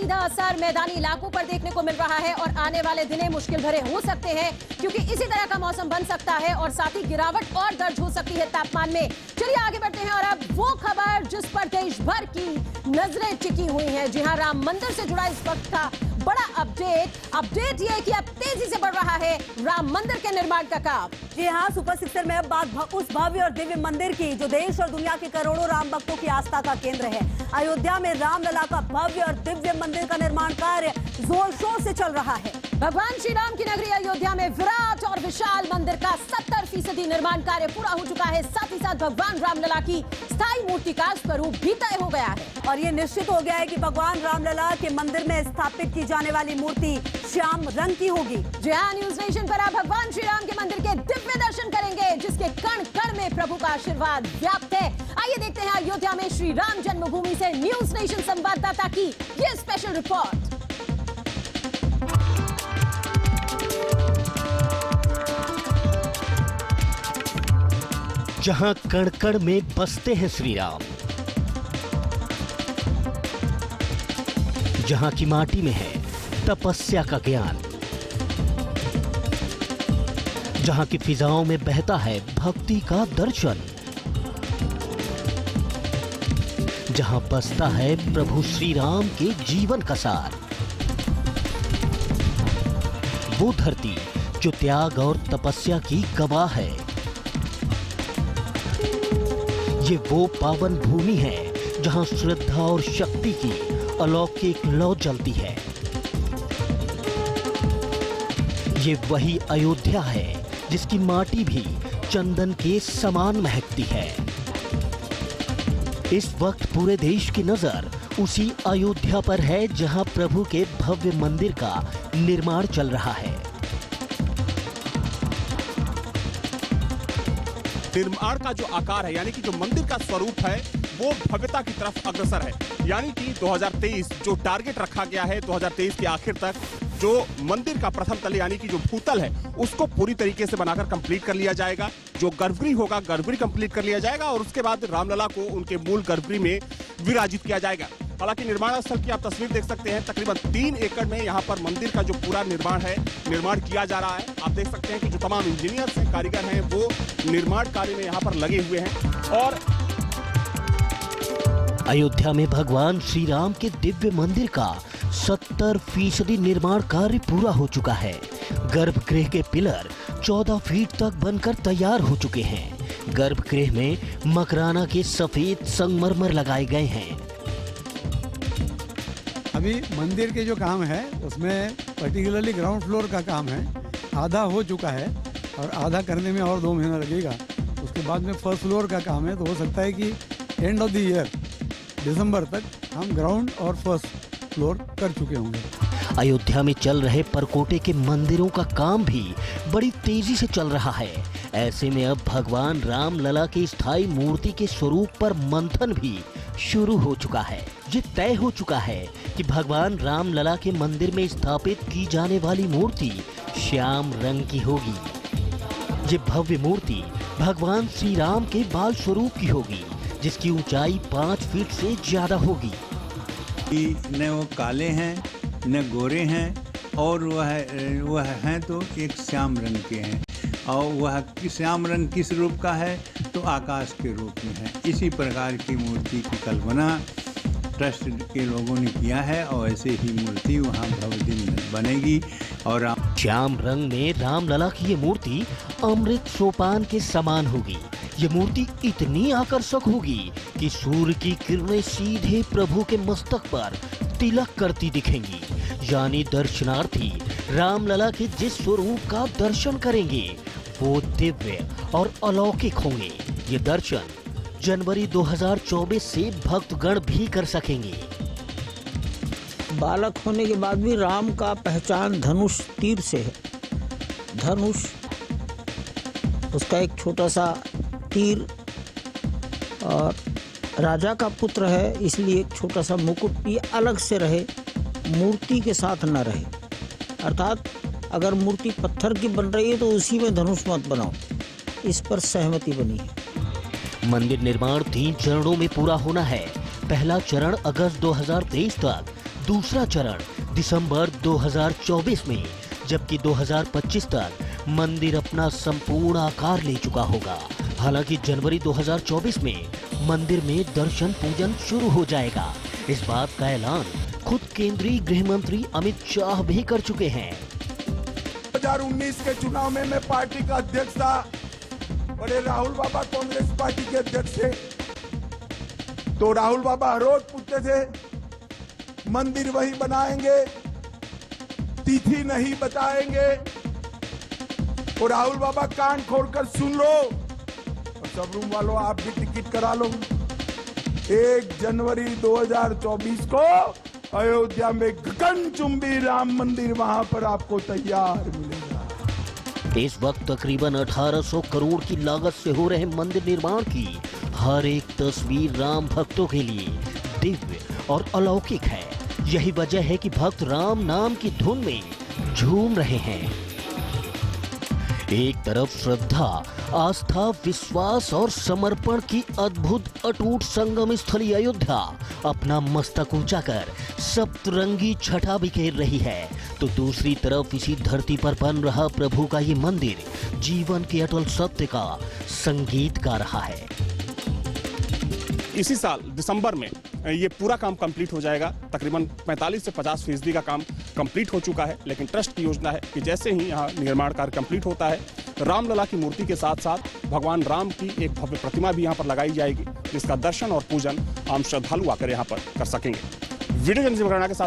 सीधा असर मैदानी इलाकों पर देखने को मिल रहा है और आने वाले दिन मुश्किल भरे हो सकते हैं, क्योंकि इसी तरह का मौसम बन सकता है और साथ ही गिरावट और दर्ज हो सकती है तापमान में। चलिए आगे बढ़ते हैं और अब वो खबर जिस पर देश भर की नजरें टिकी हुई हैं। जी हां, राम मंदिर से जुड़ा इस वक्त का बड़ा अपडेट ये है कि अब तेजी से बढ़ रहा है राम मंदिर के निर्माण का काम। जी हाँ, सुपर सिक्सर में अब बात उस भव्य और दिव्य मंदिर की जो देश और दुनिया के करोड़ों राम भक्तों की आस्था का केंद्र है। अयोध्या में रामलला का भव्य और दिव्य मंदिर का निर्माण कार्य जोर शोर से चल रहा है। भगवान श्री राम की नगरी अयोध्या में विराट और विशाल मंदिर का 70% निर्माण कार्य पूरा हो चुका है। साथ ही साथ भगवान रामलला की स्थायी मूर्ति का स्वरूप भी तय हो गया है और ये निश्चित हो गया है कि भगवान रामलला के मंदिर में स्थापित की जाने वाली मूर्ति श्याम रंग की होगी। जी हाँ, न्यूज नेशन पर आप भगवान श्री राम के मंदिर के दिव्य दर्शन करेंगे, जिसके कण कण में प्रभु का आशीर्वाद व्याप्त है। आइए देखते हैं अयोध्या में श्री राम जन्मभूमि से न्यूज नेशन संवाददाता की ये स्पेशल रिपोर्ट। जहां कण कण में बसते हैं श्री राम, जहां की माटी में है तपस्या का ज्ञान, जहां की फिजाओं में बहता है भक्ति का दर्शन, जहां बसता है प्रभु श्री राम के जीवन का सार, वो धरती जो त्याग और तपस्या की गवाह है। ये वो पावन भूमि है जहां श्रद्धा और शक्ति की अलौकिक लौ जलती है। ये वही अयोध्या है जिसकी माटी भी चंदन के समान महकती है। इस वक्त पूरे देश की नजर उसी अयोध्या पर है जहां प्रभु के भव्य मंदिर का निर्माण चल रहा है। निर्माण का जो आकार है, यानी कि जो मंदिर का स्वरूप है, वो भव्यता की तरफ अग्रसर है। यानी कि 2023 जो टारगेट रखा गया है, 2023 के आखिर तक जो मंदिर का प्रथम तल यानी कि जो भूतल है, उसको पूरी तरीके से बनाकर कंप्लीट कर लिया जाएगा। जो गर्भगृह होगा, गर्भगृह कंप्लीट कर लिया जाएगा और उसके बाद रामलला को उनके मूल गर्भगृह में विराजित किया जाएगा। हालांकि निर्माण स्थल की आप तस्वीर देख सकते हैं, तकरीबन 3 एकड़ में यहाँ पर मंदिर का जो पूरा निर्माण किया जा रहा है। आप देख सकते हैं कि जो तमाम इंजीनियर्स हैं, कारीगर हैं, वो निर्माण कार्य में यहाँ पर लगे हुए हैं। और अयोध्या में भगवान श्री राम के दिव्य मंदिर का 70% निर्माण कार्य पूरा हो चुका है। गर्भगृह के पिलर 14 फीट तक बनकर तैयार हो चुके हैं। गर्भगृह में मकराना के सफेद संगमरमर लगाए गए हैं। अभी मंदिर के जो काम है उसमें पर्टिकुलरली ग्राउंड फ्लोर का काम है, आधा हो चुका है और आधा करने में और 2 महीना लगेगा। उसके बाद में फर्स्ट फ्लोर का काम है, तो हो सकता है कि एंड ऑफ द ईयर दिसंबर तक हम ग्राउंड और फर्स्ट फ्लोर कर चुके होंगे। अयोध्या में चल रहे परकोटे के मंदिरों का काम भी बड़ी तेजी से चल रहा है। ऐसे में अब भगवान रामलला की स्थायी मूर्ति के स्वरूप पर मंथन भी शुरू हो चुका है। ये तय हो चुका है कि भगवान रामलला के मंदिर में स्थापित की जाने वाली मूर्ति श्याम रंग की होगी। ये भव्य मूर्ति भगवान श्री राम के बाल स्वरूप की होगी, जिसकी ऊंचाई 5 फीट से ज्यादा होगी। न वो काले हैं न गोरे हैं और वह हैं तो एक श्याम रंग के हैं। और वह श्याम रंग किस रूप का है, तो आकाश के रूप में है। इसी प्रकार की मूर्ति की कल्पना ट्रस्ट के लोगों ने किया है और ऐसे ही मूर्ति वहाँ भव्य दिन बनेगी। और श्याम रंग में रामलला की ये मूर्ति अमृत सोपान के समान होगी। ये मूर्ति इतनी आकर्षक होगी कि सूर्य की किरणें सीधे प्रभु के मस्तक पर तिलक करती दिखेंगी। यानी दर्शनार्थी रामलला के जिस स्वरूप का दर्शन करेंगे वो दिव्य और अलौकिक होंगे। ये दर्शन जनवरी 2024 से भक्तगण भी कर सकेंगे। बालक होने के बाद भी राम का पहचान धनुष तीर से है। धनुष उसका एक छोटा सा तीर और राजा का पुत्र है, इसलिए एक छोटा सा मुकुट ये अलग से रहे, मूर्ति के साथ न रहे। अर्थात अगर मूर्ति पत्थर की बन रही है तो उसी में धनुष मत बनाओ। इस पर सहमति बनी है। मंदिर निर्माण 3 चरणों में पूरा होना है। पहला चरण अगस्त 2023 तक दूसरा चरण दिसंबर 2024 में, जबकि 2025 तक मंदिर अपना संपूर्ण आकार ले चुका होगा। हालांकि जनवरी 2024 में मंदिर में दर्शन पूजन शुरू हो जाएगा। इस बात का ऐलान खुद केंद्रीय गृह मंत्री अमित शाह भी कर चुके हैं। 2019 के चुनाव में मैं पार्टी का अध्यक्ष था, बड़े राहुल बाबा कांग्रेस पार्टी के अध्यक्ष थे, तो राहुल बाबा हर रोज पूछते थे मंदिर वही बनाएंगे, तिथि नहीं बताएंगे। और राहुल बाबा कान खोलकर सुन लो, और सब रूम वालों आप भी टिकट करा लो। 1 जनवरी 2024 को अयोध्या में गगनचुंबी राम मंदिर वहां पर आपको तैयार मिलेगा। इस वक्त तकरीबन 1800 करोड़ की लागत से हो रहे मंदिर निर्माण की हर एक तस्वीर राम भक्तों के लिए दिव्य और अलौकिक है। यही वजह है कि भक्त राम नाम की धुन में झूम रहे हैं। एक तरफ श्रद्धा, आस्था, विश्वास और समर्पण की अद्भुत अटूट संगम स्थली अयोध्या अपना मस्तक ऊंचा कर सप्तरंगी छटा बिखेर रही है, तो दूसरी तरफ इसी धरती पर बन रहा प्रभु का ये मंदिर जीवन के अटल सत्य का संगीत गा रहा है। इसी साल दिसंबर में ये पूरा काम कंप्लीट हो जाएगा। तकरीबन 45 से 50% का काम कंप्लीट हो चुका है। लेकिन ट्रस्ट की योजना है कि जैसे ही यहाँ निर्माण कार्य कंप्लीट होता है, रामलला की मूर्ति के साथ साथ भगवान राम की एक भव्य प्रतिमा भी यहाँ पर लगाई जाएगी, जिसका दर्शन और पूजन आम श्रद्धालु आकर यहाँ पर कर सकेंगे। वीडियो जर्नलिस्ट के साथ